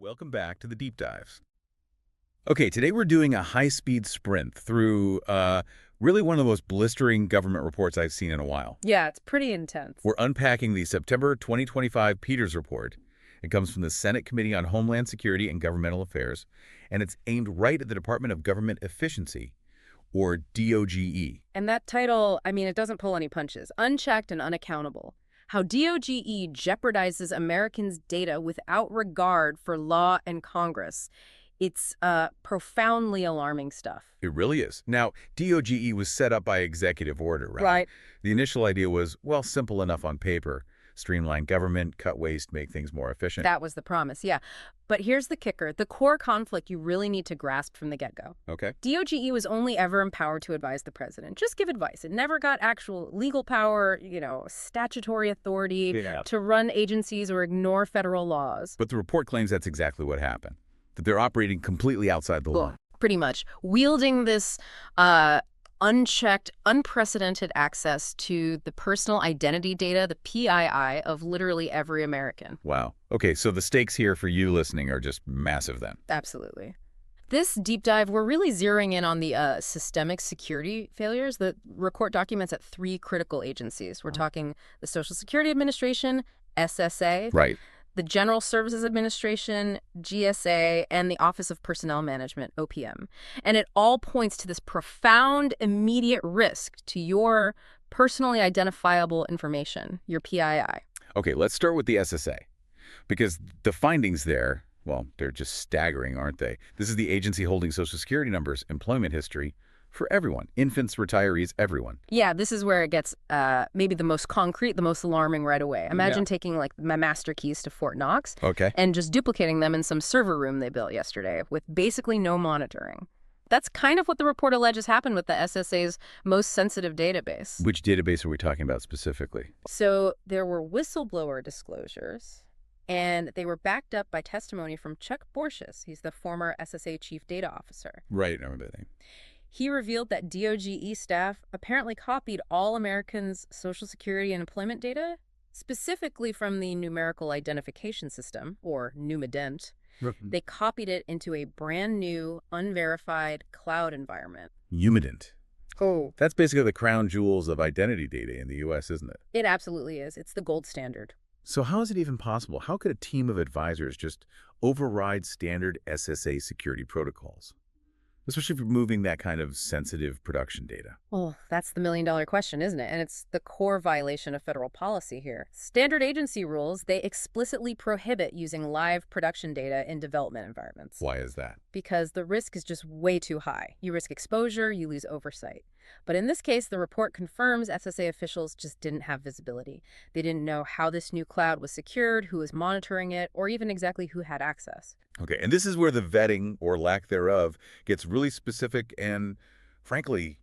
Welcome back to the Deep Dives. Okay, today we're doing a high-speed sprint through really one of the most blistering government reports I've seen in a while. Yeah, it's pretty intense. We're unpacking the September 2025 Peters Report. It comes from the Senate Committee on Homeland Security and Governmental Affairs, and it's aimed right at the Department of Government Efficiency, or DOGE. And that title, it doesn't pull any punches. Unchecked and unaccountable. How DOGE jeopardizes Americans' data without regard for law and Congress. It's profoundly alarming stuff. It really is. Now, DOGE was set up by executive order, right? Right. The initial idea was, well, simple enough on paper. Streamline government, cut waste, make things more efficient. That was the promise, yeah. But here's the kicker. The core conflict you really need to grasp from the get-go. Okay. DOGE was only ever empowered to advise the president. Just give advice. It never got actual legal power, statutory authority to run agencies or ignore federal laws. But the report claims that's exactly what happened, that they're operating completely outside the law. Pretty much. Wielding this unchecked, unprecedented access to the personal identity data, the PII, of literally every American. Wow. Okay, so the stakes here for you listening are just massive then. Absolutely. This deep dive, we're really zeroing in on the systemic security failures. The report documents at 3 critical agencies. We're talking the Social Security Administration, SSA, Right. the General Services Administration, GSA, and the Office of Personnel Management, OPM. And it all points to this profound, immediate risk to your personally identifiable information, your PII. Okay, let's start with the SSA, because the findings there, well, they're just staggering, aren't they? This is the agency holding Social Security numbers, employment history, for everyone. Infants, retirees, everyone. Yeah, this is where it gets maybe the most concrete, the most alarming right away. Imagine taking my master keys to Fort Knox and just duplicating them in some server room they built yesterday with basically no monitoring. That's kind of what the report alleges happened with the SSA's most sensitive database. Which database are we talking about specifically? So there were whistleblower disclosures, and they were backed up by testimony from Chuck Borchess. He's the former SSA chief data officer. Right, I remember that name. He revealed that DOGE staff apparently copied all Americans' Social Security and employment data, specifically from the Numerical Identification System, or NUMIDENT. They copied it into a brand new, unverified cloud environment. NUMIDENT. Oh. That's basically the crown jewels of identity data in the U.S., isn't it? It absolutely is. It's the gold standard. So how is it even possible? How could a team of advisors just override standard SSA security protocols? Especially for moving that kind of sensitive production data. Well, that's the million-dollar question, isn't it? And it's the core violation of federal policy here. Standard agency rules, they explicitly prohibit using live production data in development environments. Why is that? Because the risk is just way too high. You risk exposure, you lose oversight. But in this case, the report confirms SSA officials just didn't have visibility. They didn't know how this new cloud was secured, who was monitoring it, or even exactly who had access. Okay, and this is where the vetting, or lack thereof, gets really specific and, frankly,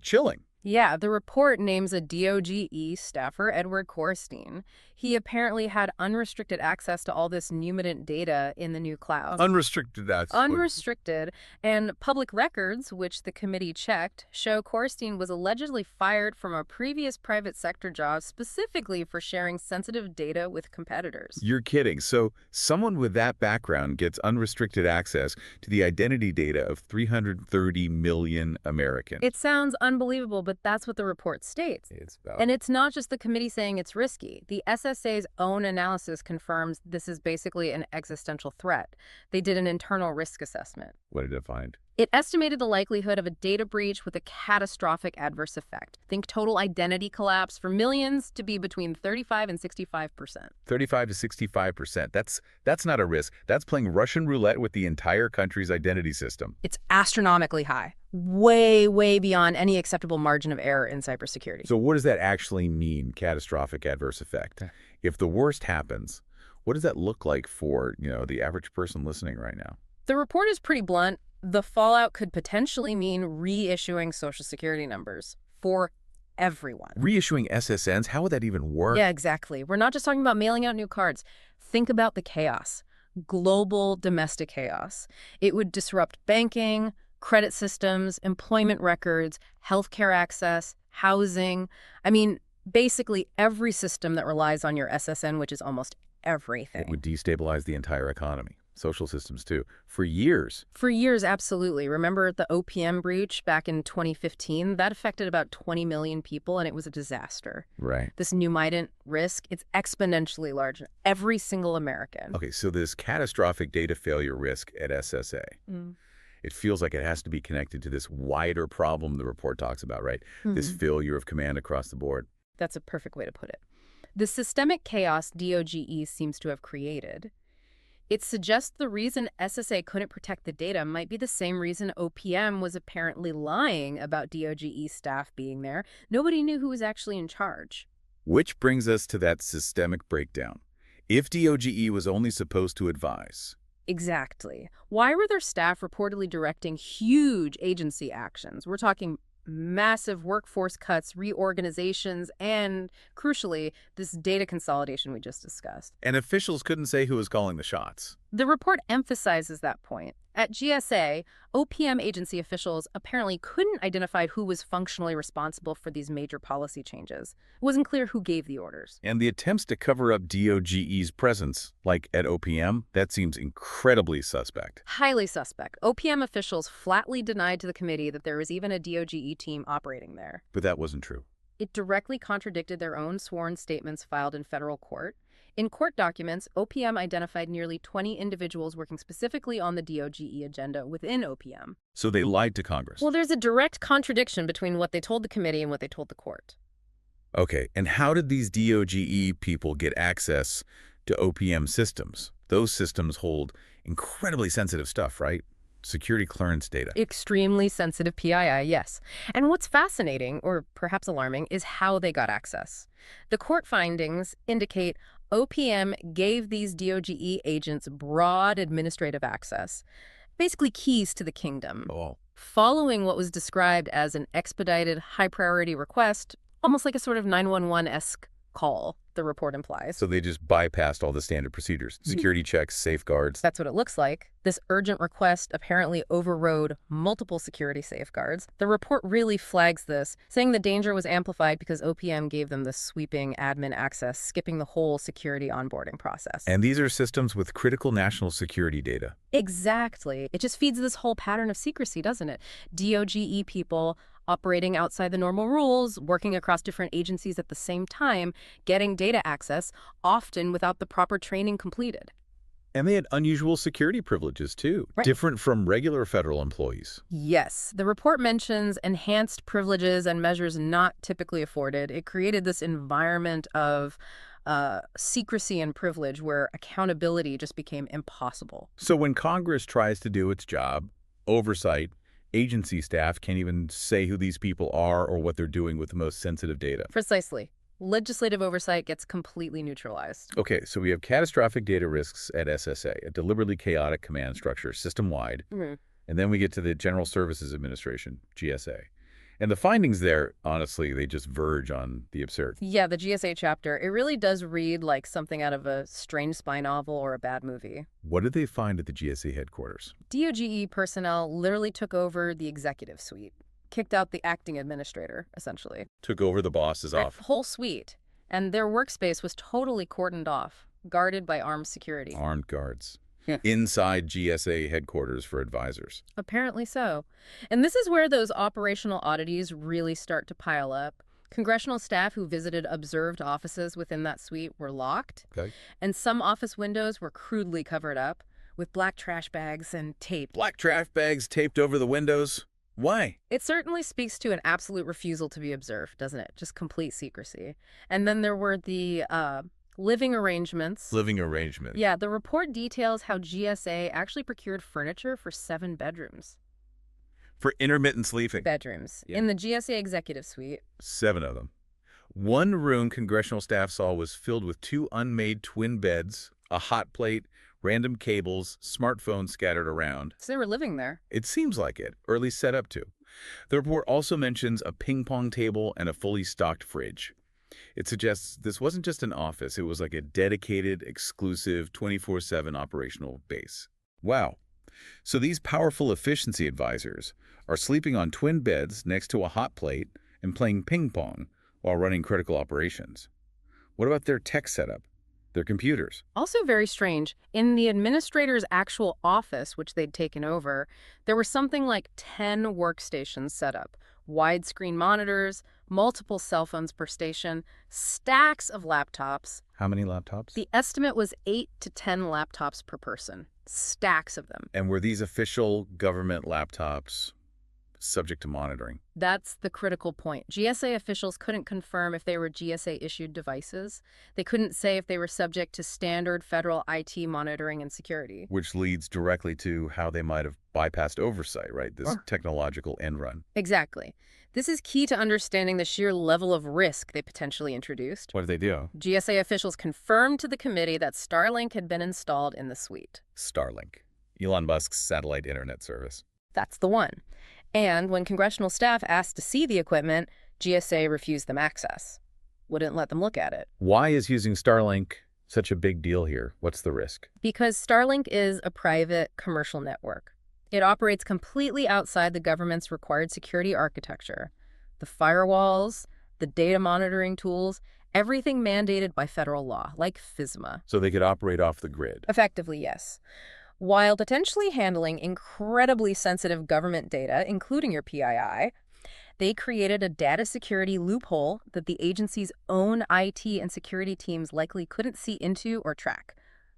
chilling. Yeah, the report names a DOGE staffer, Edward Korstein. He apparently had unrestricted access to all this NUMIDENT data in the new cloud. Unrestricted, that's... Unrestricted. And public records, which the committee checked, show Korstein was allegedly fired from a previous private sector job specifically for sharing sensitive data with competitors. You're kidding. So someone with that background gets unrestricted access to the identity data of 330 million Americans. It sounds unbelievable, but that's what the report states. And it's not just the committee saying it's risky. The SSA's own analysis confirms this is basically an existential threat. They did an internal risk assessment. What did it find? It estimated the likelihood of a data breach with a catastrophic adverse effect. Think total identity collapse for millions to be between 35 and 65%. 35 to 65%. That's not a risk. That's playing Russian roulette with the entire country's identity system. It's astronomically high. Way, way beyond any acceptable margin of error in cybersecurity. So what does that actually mean, catastrophic adverse effect? If the worst happens, what does that look like for, the average person listening right now? The report is pretty blunt. The fallout could potentially mean reissuing Social Security numbers for everyone. Reissuing SSNs? How would that even work? Yeah, exactly. We're not just talking about mailing out new cards. Think about the chaos. Global domestic chaos. It would disrupt banking, credit systems, employment records, healthcare access, housing. Basically every system that relies on your SSN, which is almost everything. It would destabilize the entire economy. social systems too, for years. For years, absolutely. Remember the OPM breach back in 2015? That affected about 20 million people, and it was a disaster. Right. This NUMIDENT risk, it's exponentially large in every single American. Okay, so this catastrophic data failure risk at SSA, it feels like it has to be connected to this wider problem the report talks about, right? This failure of command across the board. That's a perfect way to put it. The systemic chaos DOGE seems to have created, it suggests the reason SSA couldn't protect the data might be the same reason OPM was apparently lying about DOGE staff being there. Nobody knew who was actually in charge. Which brings us to that systemic breakdown. If DOGE was only supposed to advise. Exactly. Why were their staff reportedly directing huge agency actions? We're talking massive workforce cuts, reorganizations, and, crucially, this data consolidation we just discussed. And officials couldn't say who was calling the shots. The report emphasizes that point. At GSA, OPM agency officials apparently couldn't identify who was functionally responsible for these major policy changes. It wasn't clear who gave the orders. And the attempts to cover up DOGE's presence, like at OPM, that seems incredibly suspect. Highly suspect. OPM officials flatly denied to the committee that there was even a DOGE team operating there. But that wasn't true. It directly contradicted their own sworn statements filed in federal court. In court documents, OPM identified nearly 20 individuals working specifically on the DOGE agenda within OPM. So they lied to Congress. Well, there's a direct contradiction between what they told the committee and what they told the court. Okay, and how did these DOGE people get access to OPM systems? Those systems hold incredibly sensitive stuff, right? Security clearance data. Extremely sensitive PII, yes. And what's fascinating, or perhaps alarming, is how they got access. The court findings indicate OPM gave these DOGE agents broad administrative access, basically keys to the kingdom. Oh. Following what was described as an expedited high-priority request, almost like a sort of 911-esque call, the report implies. So they just bypassed all the standard procedures, security checks, safeguards. That's what it looks like. This urgent request apparently overrode multiple security safeguards. The report really flags this, saying the danger was amplified because OPM gave them this sweeping admin access, skipping the whole security onboarding process. And these are systems with critical national security data. Exactly. It just feeds this whole pattern of secrecy, doesn't it? DOGE people operating outside the normal rules, working across different agencies at the same time, getting data access, often without the proper training completed. And they had unusual security privileges, too, right. Different from regular federal employees. Yes. The report mentions enhanced privileges and measures not typically afforded. It created this environment of secrecy and privilege where accountability just became impossible. So when Congress tries to do its job, oversight, agency staff can't even say who these people are or what they're doing with the most sensitive data. Precisely. Legislative oversight gets completely neutralized. Okay, so we have catastrophic data risks at SSA, a deliberately chaotic command structure system-wide. And then we get to the General Services Administration, GSA. And the findings there, honestly, they just verge on the absurd. Yeah, the GSA chapter, it really does read like something out of a strange spy novel or a bad movie. What did they find at the GSA headquarters? DOGE personnel literally took over the executive suite, kicked out the acting administrator, essentially. Took over the boss's office. Whole suite. And their workspace was totally cordoned off, guarded by armed security. Armed guards. Inside GSA headquarters for advisors. Apparently so. And this is where those operational oddities really start to pile up. Congressional staff who visited observed offices within that suite were locked. Okay. And some office windows were crudely covered up with black trash bags and tape. Black trash bags taped over the windows? Why? It certainly speaks to an absolute refusal to be observed, doesn't it? Just complete secrecy. And then there were the living arrangements. Living arrangements. Yeah, the report details how GSA actually procured furniture for 7 bedrooms. For intermittent sleeping. Bedrooms. Yeah. In the GSA executive suite. 7 of them. One room congressional staff saw was filled with 2 unmade twin beds, a hot plate, random cables, smartphones scattered around. So they were living there. It seems like it, or at least set up to. The report also mentions a ping pong table and a fully stocked fridge. It suggests this wasn't just an office, it was like a dedicated, exclusive, 24/7 operational base. Wow. So these powerful efficiency advisors are sleeping on twin beds next to a hot plate and playing ping pong while running critical operations. What about their tech setup? Their computers. Also very strange, in the administrator's actual office, which they'd taken over, there were something like 10 workstations set up. Widescreen monitors, multiple cell phones per station, stacks of laptops. How many laptops? The estimate was 8 to 10 laptops per person. Stacks of them. And were these official government laptops subject to monitoring? That's the critical point. GSA officials couldn't confirm if they were GSA-issued devices. They couldn't say if they were subject to standard federal IT monitoring and security. Which leads directly to how they might have bypassed oversight, right? This technological end run. Exactly. This is key to understanding the sheer level of risk they potentially introduced. What did they do? GSA officials confirmed to the committee that Starlink had been installed in the suite. Starlink, Elon Musk's satellite internet service. That's the one. And when congressional staff asked to see the equipment, GSA refused them access. Wouldn't let them look at it. Why is using Starlink such a big deal here? What's the risk? Because Starlink is a private commercial network. It operates completely outside the government's required security architecture. The firewalls, the data monitoring tools, everything mandated by federal law, like FISMA. So they could operate off the grid? Effectively, yes. While potentially handling incredibly sensitive government data, including your PII, they created a data security loophole that the agency's own IT and security teams likely couldn't see into or track.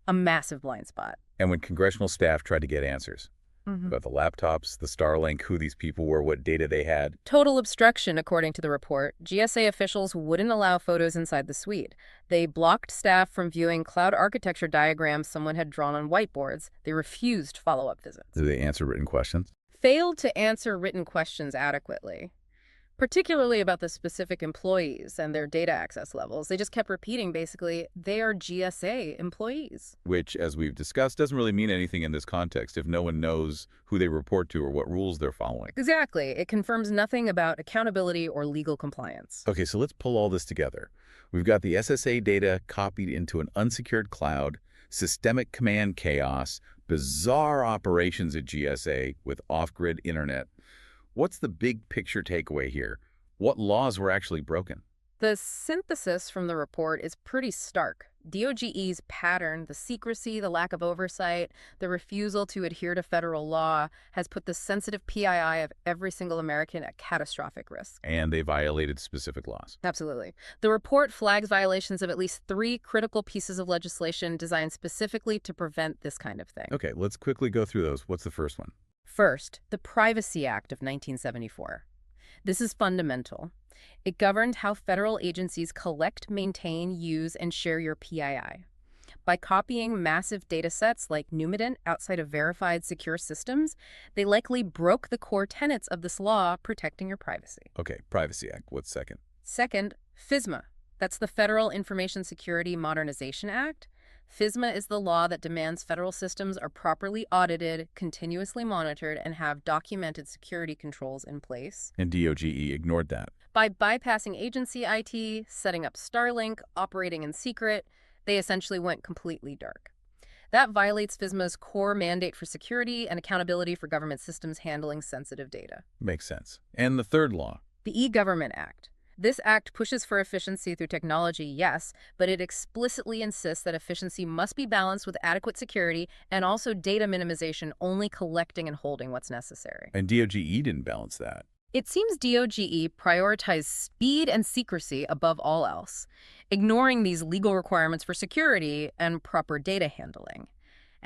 A massive blind spot. And when congressional staff tried to get answers about the laptops, the Starlink, who these people were, what data they had. Total obstruction, according to the report. GSA officials wouldn't allow photos inside the suite. They blocked staff from viewing cloud architecture diagrams someone had drawn on whiteboards. They refused follow-up visits. Did they answer written questions? Failed to answer written questions adequately, particularly about the specific employees and their data access levels. They just kept repeating, basically, they are GSA employees. Which, as we've discussed, doesn't really mean anything in this context if no one knows who they report to or what rules they're following. Exactly. It confirms nothing about accountability or legal compliance. Okay, so let's pull all this together. We've got the SSA data copied into an unsecured cloud, systemic command chaos, bizarre operations at GSA with off-grid internet. What's the big picture takeaway here? What laws were actually broken? The synthesis from the report is pretty stark. DOGE's pattern, the secrecy, the lack of oversight, the refusal to adhere to federal law has put the sensitive PII of every single American at catastrophic risk. And they violated specific laws. Absolutely. The report flags violations of at least 3 critical pieces of legislation designed specifically to prevent this kind of thing. Okay, let's quickly go through those. What's the first one? First, the Privacy Act of 1974. This is fundamental. It governed how federal agencies collect, maintain, use, and share your PII. By copying massive data sets like NUMIDENT outside of verified secure systems, they likely broke the core tenets of this law protecting your privacy. Okay, Privacy Act. What's second? Second, FISMA. That's the Federal Information Security Modernization Act. FISMA is the law that demands federal systems are properly audited, continuously monitored, and have documented security controls in place. And DOGE ignored that. By bypassing agency IT, setting up Starlink, operating in secret, they essentially went completely dark. That violates FISMA's core mandate for security and accountability for government systems handling sensitive data. Makes sense. And the third law? The E-Government Act. This act pushes for efficiency through technology, yes, but it explicitly insists that efficiency must be balanced with adequate security and also data minimization, only collecting and holding what's necessary. And DOGE didn't balance that. It seems DOGE prioritized speed and secrecy above all else, ignoring these legal requirements for security and proper data handling.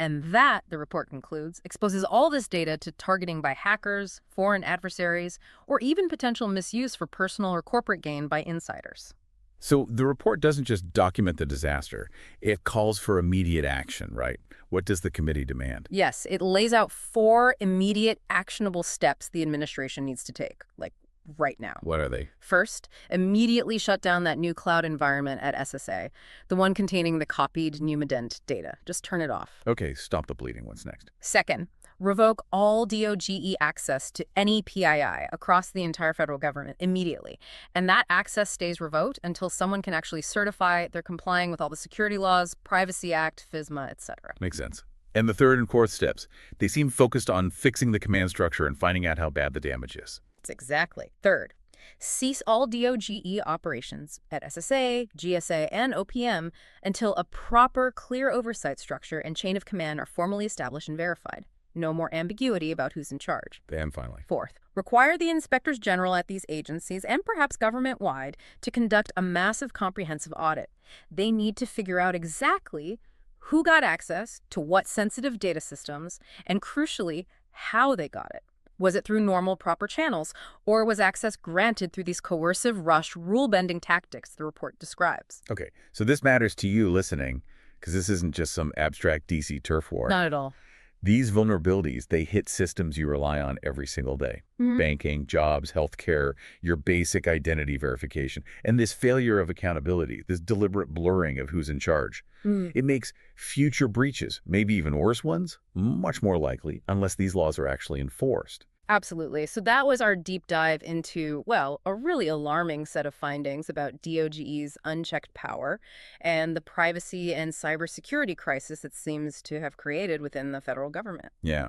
And that, the report concludes, exposes all this data to targeting by hackers, foreign adversaries, or even potential misuse for personal or corporate gain by insiders. So the report doesn't just document the disaster. It calls for immediate action, right? What does the committee demand? Yes, it lays out 4 immediate actionable steps the administration needs to take, like right now. What are they? First, immediately shut down that new cloud environment at SSA, the one containing the copied NUMIDENT data. Just turn it off. Okay, stop the bleeding. What's next? Second, revoke all DOGE access to any PII across the entire federal government immediately. And that access stays revoked until someone can actually certify they're complying with all the security laws, Privacy Act, FISMA, etc. Makes sense. And the third and fourth steps, they seem focused on fixing the command structure and finding out how bad the damage is. Exactly. Third, Cease all DOGE operations at SSA, GSA, and OPM until a proper, clear oversight structure and chain of command are formally established and verified. No more ambiguity about who's in charge. And finally, fourth, require the inspectors general at these agencies, and perhaps government-wide, to conduct a massive comprehensive audit. They need to figure out exactly who got access to what sensitive data systems, and crucially, how they got it. Was it through normal, proper channels, or was access granted through these coercive, rushed, rule-bending tactics the report describes? Okay, so this matters to you listening, because this isn't just some abstract DC turf war. Not at all. These vulnerabilities, they hit systems you rely on every single day. Banking, jobs, healthcare, your basic identity verification, and this failure of accountability, this deliberate blurring of who's in charge. It makes future breaches, maybe even worse ones, much more likely unless these laws are actually enforced. Absolutely. So that was our deep dive into, well, a really alarming set of findings about DOGE's unchecked power and the privacy and cybersecurity crisis it seems to have created within the federal government. Yeah.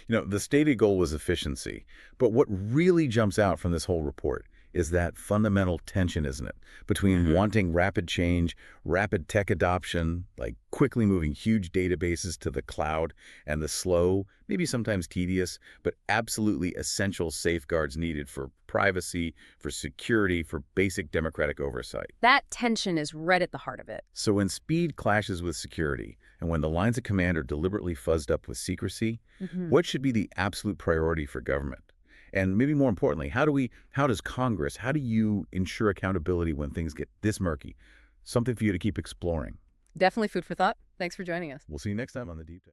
The stated goal was efficiency. But what really jumps out from this whole report is that fundamental tension, isn't it? Between wanting rapid change, rapid tech adoption, like quickly moving huge databases to the cloud, and the slow, maybe sometimes tedious, but absolutely essential safeguards needed for privacy, for security, for basic democratic oversight. That tension is right at the heart of it. So when speed clashes with security, and when the lines of command are deliberately fuzzed up with secrecy, what should be the absolute priority for government? And maybe more importantly, how does Congress, how do you ensure accountability when things get this murky? Something for you to keep exploring. Definitely food for thought. Thanks for joining us. We'll see you next time on The Deep Dive.